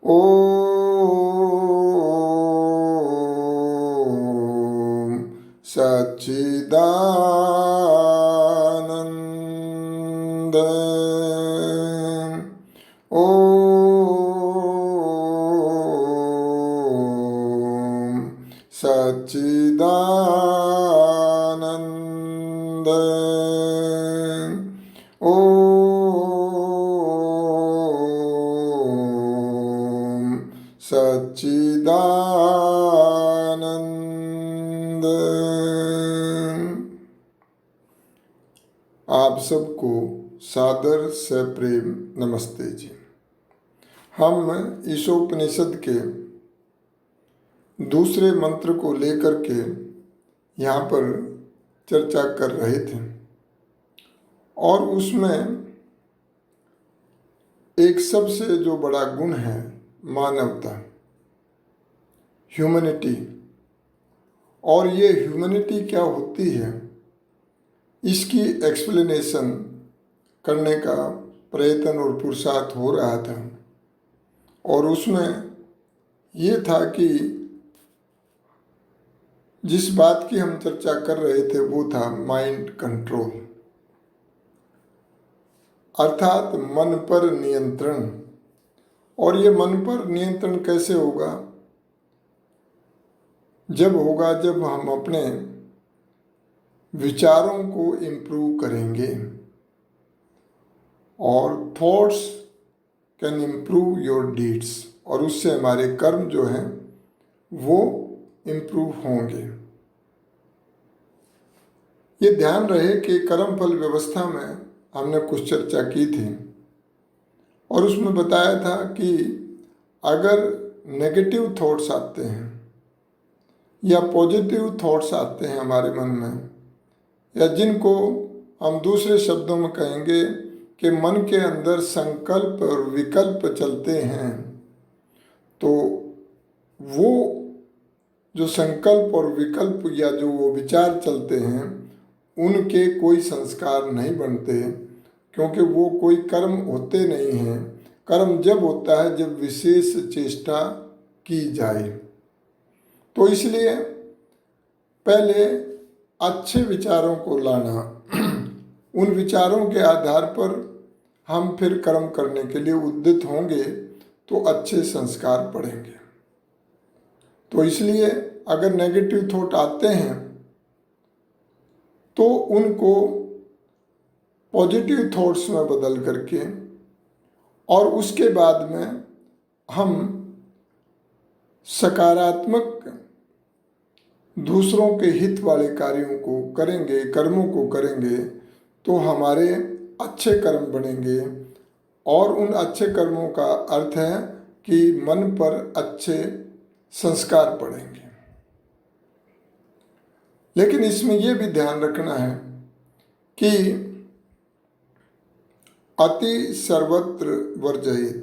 ओम सच्चिदानंद। ओम सच्चिदानंद। ओम सच्चिदानंद। आप सबको सादर से प्रेम नमस्ते जी। हम ईशोपनिषद के दूसरे मंत्र को लेकर के यहाँ पर चर्चा कर रहे थे और उसमें एक सबसे जो बड़ा गुण है मानवता, ह्यूमैनिटी। और ये ह्यूमैनिटी क्या होती है इसकी एक्सप्लेनेशन करने का प्रयत्न और पुरुषार्थ हो रहा था। और उसमें ये था कि जिस बात की हम चर्चा कर रहे थे वो था माइंड कंट्रोल, अर्थात मन पर नियंत्रण। और ये मन पर नियंत्रण कैसे होगा? जब होगा जब हम अपने विचारों को इम्प्रूव करेंगे। और thoughts can improve your deeds, और उससे हमारे कर्म जो हैं वो इम्प्रूव होंगे। ये ध्यान रहे कि कर्म फल व्यवस्था में हमने कुछ चर्चा की थी और उसमें बताया था कि अगर नेगेटिव थॉट्स आते हैं या पॉजिटिव थॉट्स आते हैं हमारे मन में, या जिनको हम दूसरे शब्दों में कहेंगे कि मन के अंदर संकल्प और विकल्प चलते हैं, तो वो जो संकल्प और विकल्प या जो वो विचार चलते हैं उनके कोई संस्कार नहीं बनते, क्योंकि वो कोई कर्म होते नहीं हैं। कर्म जब होता है जब विशेष चेष्टा की जाए। तो इसलिए पहले अच्छे विचारों को लाना, उन विचारों के आधार पर हम फिर कर्म करने के लिए उद्यत होंगे तो अच्छे संस्कार पड़ेंगे। तो इसलिए अगर नेगेटिव थॉट आते हैं तो उनको पॉजिटिव थॉट्स में बदल करके और उसके बाद में हम सकारात्मक दूसरों के हित वाले कार्यों को करेंगे, कर्मों को करेंगे, तो हमारे अच्छे कर्म बनेंगे। और उन अच्छे कर्मों का अर्थ है कि मन पर अच्छे संस्कार पड़ेंगे। लेकिन इसमें यह भी ध्यान रखना है कि अति सर्वत्र वर्जयेत,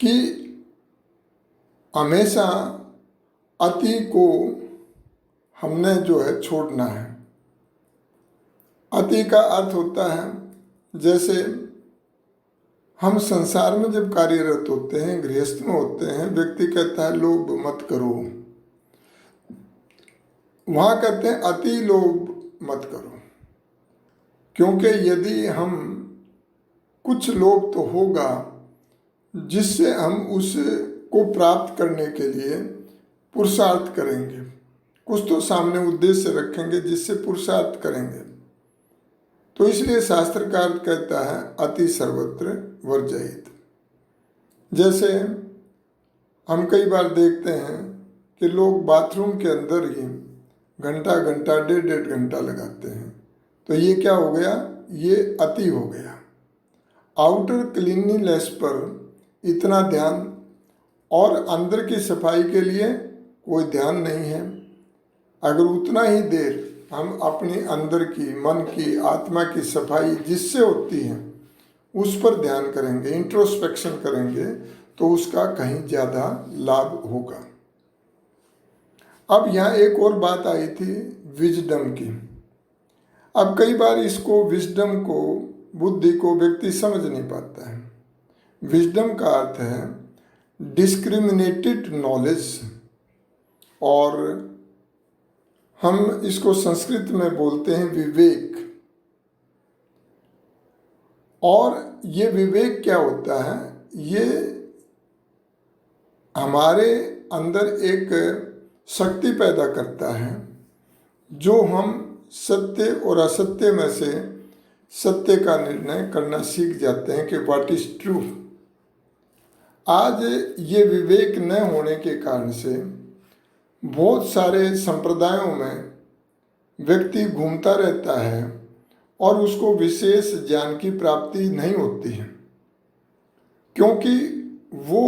कि हमेशा अति को हमने जो है छोड़ना है। अति का अर्थ होता है जैसे हम संसार में जब कार्यरत होते हैं, गृहस्थ में होते हैं, व्यक्ति कहता है लोभ मत करो, वहाँ कहते हैं अति लोभ मत करो। क्योंकि यदि हम कुछ लोभ तो होगा जिससे हम उसको प्राप्त करने के लिए पुरुषार्थ करेंगे, कुछ तो सामने उद्देश्य रखेंगे जिससे पुरुषार्थ करेंगे। तो इसलिए शास्त्रकार कहता है अति सर्वत्र वर्जयेत। जैसे हम कई बार देखते हैं कि लोग बाथरूम के अंदर ही घंटा घंटा डेढ़ घंटा लगाते हैं, तो ये क्या हो गया? ये अति हो गया। आउटर क्लीनलीनेस पर इतना ध्यान और अंदर की सफाई के लिए कोई ध्यान नहीं है। अगर उतना ही देर हम अपने अंदर की, मन की, आत्मा की सफाई जिससे होती है उस पर ध्यान करेंगे, इंट्रोस्पेक्शन करेंगे, तो उसका कहीं ज़्यादा लाभ होगा। अब यहाँ एक और बात आई थी विजडम की। अब कई बार इसको, विजडम को, बुद्धि को व्यक्ति समझ नहीं पाता है। विजडम का अर्थ है डिस्क्रिमिनेटेड नॉलेज, और हम इसको संस्कृत में बोलते हैं विवेक। और ये विवेक क्या होता है? ये हमारे अंदर एक शक्ति पैदा करता है जो हम सत्य और असत्य में से सत्य का निर्णय करना सीख जाते हैं कि व्हाट इज ट्रू। आज ये विवेक न होने के कारण से बहुत सारे संप्रदायों में व्यक्ति घूमता रहता है और उसको विशेष ज्ञान की प्राप्ति नहीं होती है, क्योंकि वो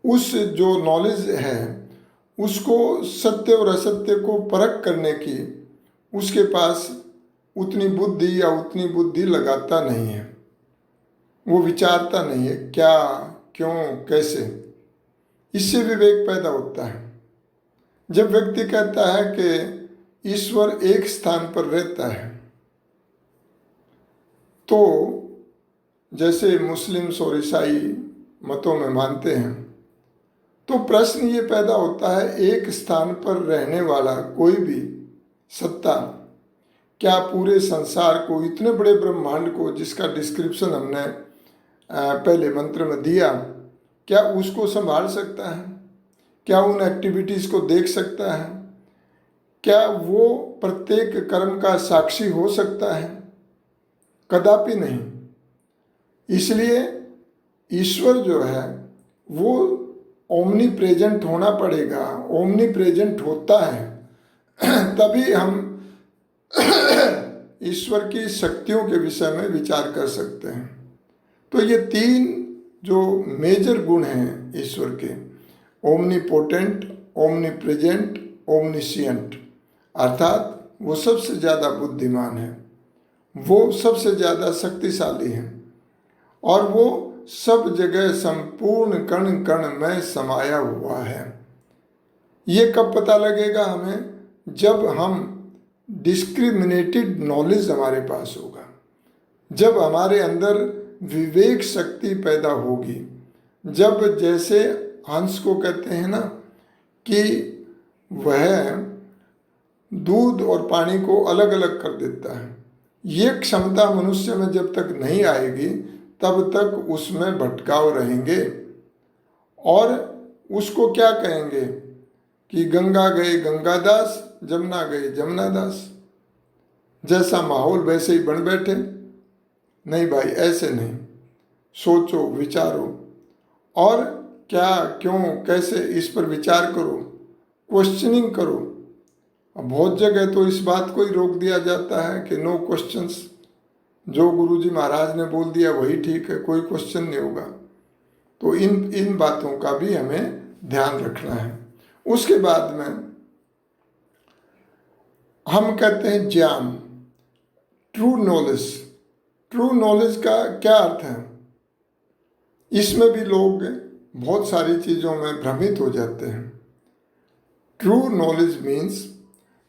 उस जो नॉलेज है उसको सत्य और असत्य को परख करने की उसके पास उतनी बुद्धि या उतनी बुद्धि लगाता नहीं है। वो विचारता नहीं है क्या, क्यों, कैसे। इससे विवेक पैदा होता है। जब व्यक्ति कहता है कि ईश्वर एक स्थान पर रहता है, तो जैसे मुस्लिम्स और ईसाई मतों में मानते हैं, तो प्रश्न ये पैदा होता है एक स्थान पर रहने वाला कोई भी सत्ता क्या पूरे संसार को, इतने बड़े ब्रह्मांड को जिसका डिस्क्रिप्शन हमने पहले मंत्र में दिया, क्या उसको संभाल सकता है? क्या उन एक्टिविटीज़ को देख सकता है? क्या वो प्रत्येक कर्म का साक्षी हो सकता है? कदापि नहीं। इसलिए ईश्वर जो है वो ओमनी प्रेजेंट होना पड़ेगा। ओमनी प्रेजेंट होता है तभी हम ईश्वर की शक्तियों के विषय में विचार कर सकते हैं। तो ये तीन जो मेजर गुण हैं ईश्वर के, omni potent, omni present, omniscient, अर्थात वो सबसे ज़्यादा बुद्धिमान है, वो सबसे ज़्यादा शक्तिशाली है, और वो सब जगह संपूर्ण कण कण में समाया हुआ है। ये कब पता लगेगा हमें? जब हम डिस्क्रिमिनेटेड नॉलेज हमारे पास होगा, जब हमारे अंदर विवेक शक्ति पैदा होगी, जब जैसे हंस को कहते हैं ना कि वह दूध और पानी को अलग अलग कर देता है, ये क्षमता मनुष्य में जब तक नहीं आएगी तब तक उसमें भटकाव रहेंगे। और उसको क्या कहेंगे कि गंगा गए गंगादास, जमुना गए जमुनादास। जैसा माहौल वैसे ही बन बैठे। नहीं भाई, ऐसे नहीं। सोचो, विचारो, और क्या, क्यों, कैसे, इस पर विचार करो, क्वेश्चनिंग करो। अब बहुत जगह तो इस बात को ही रोक दिया जाता है कि नो क्वेश्चंस, जो गुरुजी महाराज ने बोल दिया वही ठीक है, कोई क्वेश्चन नहीं होगा। तो इन बातों का भी हमें ध्यान रखना है। उसके बाद में हम कहते हैं ज्ञान, ट्रू नॉलेज। ट्रू नॉलेज का क्या अर्थ है? इसमें भी लोग बहुत सारी चीज़ों में भ्रमित हो जाते हैं। ट्रू नॉलेज मीन्स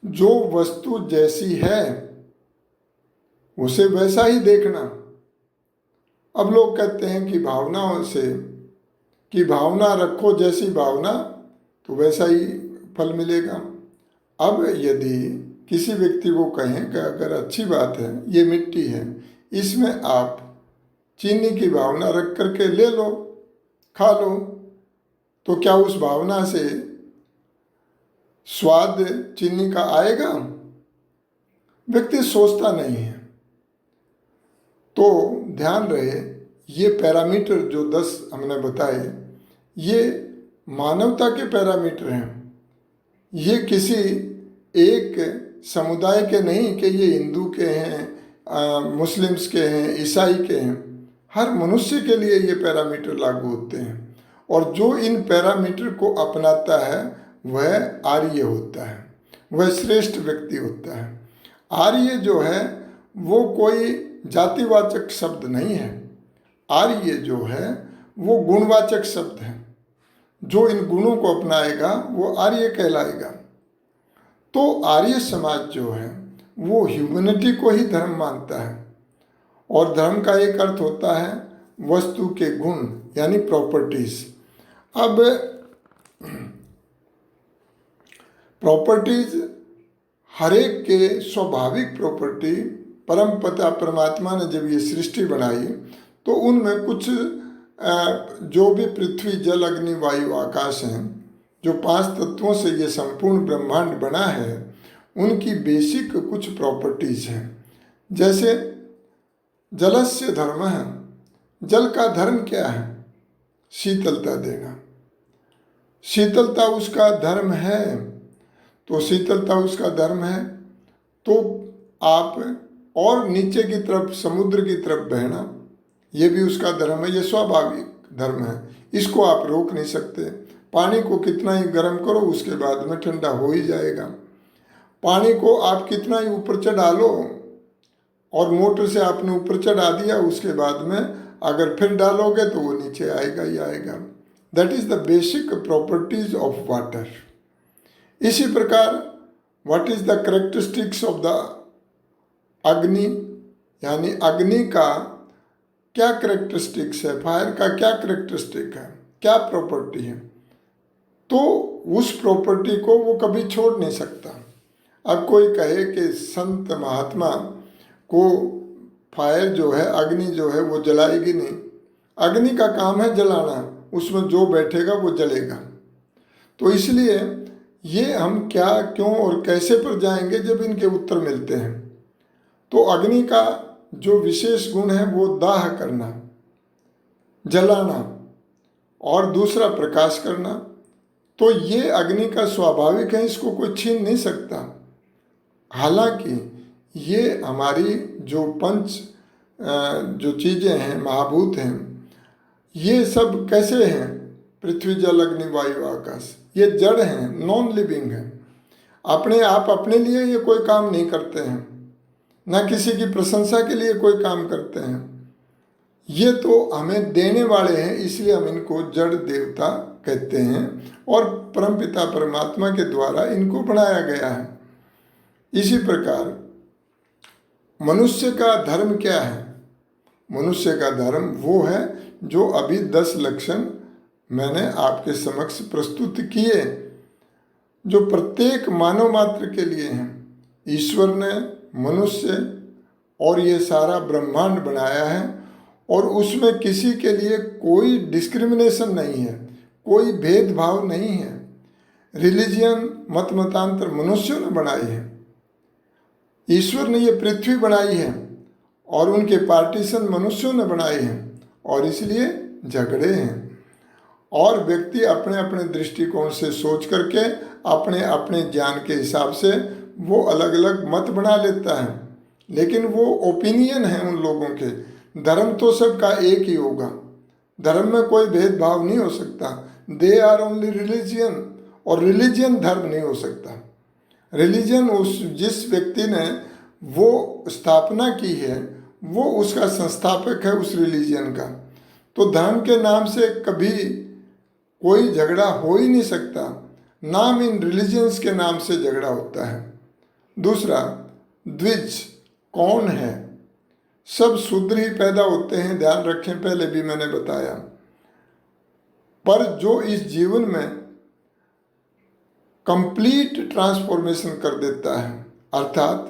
जो वस्तु जैसी है उसे वैसा ही देखना। अब लोग कहते हैं कि भावनाओं से, कि भावना रखो जैसी भावना तो वैसा ही फल मिलेगा। अब यदि किसी व्यक्ति को कहें कि अगर अच्छी बात है, ये मिट्टी है, इसमें आप चीनी की भावना रख करके ले लो, खा लो, तो क्या उस भावना से स्वाद चीनी का आएगा? व्यक्ति सोचता नहीं है। तो ध्यान रहे, ये पैरामीटर जो 10 हमने बताए, ये मानवता के पैरामीटर हैं। ये किसी एक समुदाय के नहीं कि ये हिंदू के हैं, मुस्लिम्स के हैं, ईसाई के हैं। हर मनुष्य के लिए ये पैरामीटर लागू होते हैं। और जो इन पैरामीटर को अपनाता है वह आर्य होता है, वह श्रेष्ठ व्यक्ति होता है। आर्य जो है वो कोई जातिवाचक शब्द नहीं है। आर्य जो है वो गुणवाचक शब्द है। जो इन गुणों को अपनाएगा वो आर्य कहलाएगा। तो आर्य समाज जो है वो ह्यूमैनिटी को ही धर्म मानता है। और धर्म का एक अर्थ होता है वस्तु के गुण यानी प्रॉपर्टीज। अब प्रॉपर्टीज हर एक के स्वाभाविक प्रॉपर्टी परम पिता परमात्मा ने जब ये सृष्टि बनाई तो उनमें कुछ जो भी पृथ्वी जल अग्नि वायु आकाश हैं, जो 5 तत्वों से ये संपूर्ण ब्रह्मांड बना है, उनकी बेसिक कुछ प्रॉपर्टीज हैं। जैसे जलस्य धर्म है, जल का धर्म क्या है? शीतलता देना। शीतलता उसका धर्म है, तो शीतलता उसका धर्म है तो आप और नीचे की तरफ समुद्र की तरफ बहना, ये भी उसका धर्म है, ये स्वाभाविक धर्म है, इसको आप रोक नहीं सकते। पानी को कितना ही गर्म करो उसके बाद में ठंडा हो ही जाएगा। पानी को आप कितना ही ऊपर चढ़ा लो और मोटर से आपने ऊपर चढ़ा दिया, उसके बाद में अगर फिर डालोगे तो वो नीचे आएगा ही आएगा। That is the basic properties of water. इसी प्रकार what is the characteristics of the अग्नि, यानी अग्नि का क्या करेक्टरिस्टिक्स है, फायर का क्या करेक्टरिस्टिक है, क्या प्रॉपर्टी है, तो उस प्रॉपर्टी को वो कभी छोड़ नहीं सकता। अब कोई कहे कि संत महात्मा को फायर जो है, अग्नि जो है वो जलाएगी नहीं, अग्नि का काम है जलाना, उसमें जो बैठेगा वो जलेगा। तो इसलिए ये हम क्या क्यों और कैसे पर जाएंगे जब इनके उत्तर मिलते हैं। तो अग्नि का जो विशेष गुण है वो दाह करना, जलाना, और दूसरा प्रकाश करना। तो ये अग्नि का स्वाभाविक है, इसको कोई छीन नहीं सकता। हालांकि ये हमारी जो पंच जो चीज़ें हैं, महाभूत हैं, ये सब कैसे हैं? पृथ्वी जल अग्नि वायु आकाश, ये जड़ हैं, नॉन लिविंग हैं। अपने आप अपने लिए ये कोई काम नहीं करते हैं, ना किसी की प्रशंसा के लिए कोई काम करते हैं। ये तो हमें देने वाले हैं, इसलिए हम इनको जड़ देवता कहते हैं और परमपिता परमात्मा के द्वारा इनको बनाया गया है। इसी प्रकार मनुष्य का धर्म क्या है? मनुष्य का धर्म वो है जो अभी 10 लक्षण मैंने आपके समक्ष प्रस्तुत किए, जो प्रत्येक मानव मात्र के लिए हैं। ईश्वर ने मनुष्य और ये सारा ब्रह्मांड बनाया है और उसमें किसी के लिए कोई डिस्क्रिमिनेशन नहीं है, कोई भेदभाव नहीं है। रिलीजियन मत मतांतर मनुष्यों ने बनाई है। ईश्वर ने ये पृथ्वी बनाई है और उनके पार्टीशन मनुष्यों ने बनाए हैं और इसलिए झगड़े हैं। और व्यक्ति अपने अपने दृष्टिकोण से सोच करके अपने अपने ज्ञान के हिसाब से वो अलग अलग मत बना लेता है, लेकिन वो ओपिनियन है उन लोगों के। धर्म तो सबका एक ही होगा, धर्म में कोई भेदभाव नहीं हो सकता। दे आर ओनली रिलीजियन, और रिलीजियन धर्म नहीं हो सकता। रिलीजन उस जिस व्यक्ति ने वो स्थापना की है वो उसका संस्थापक है उस रिलीजन का। तो धर्म के नाम से कभी कोई झगड़ा हो ही नहीं सकता, नाम इन रिलीजन्स के नाम से झगड़ा होता है। दूसरा, द्विज कौन है? सब शूद्र ही पैदा होते हैं, ध्यान रखें, पहले भी मैंने बताया। पर जो इस जीवन में कंप्लीट ट्रांसफॉर्मेशन कर देता है, अर्थात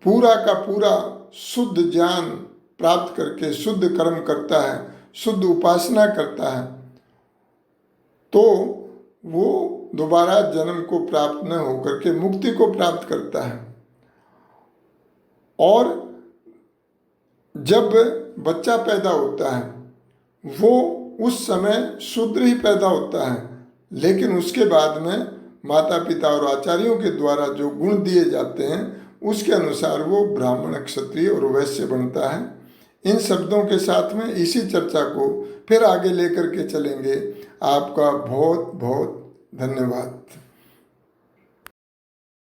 पूरा का पूरा शुद्ध ज्ञान प्राप्त करके शुद्ध कर्म करता है, शुद्ध उपासना करता है, तो वो दोबारा जन्म को प्राप्त न होकर के मुक्ति को प्राप्त करता है। और जब बच्चा पैदा होता है वो उस समय शूद्र ही पैदा होता है, लेकिन उसके बाद में माता पिता और आचार्यों के द्वारा जो गुण दिए जाते हैं उसके अनुसार वो ब्राह्मण, क्षत्रिय और वैश्य बनता है। इन शब्दों के साथ में इसी चर्चा को फिर आगे लेकर के चलेंगे। आपका बहुत बहुत धन्यवाद।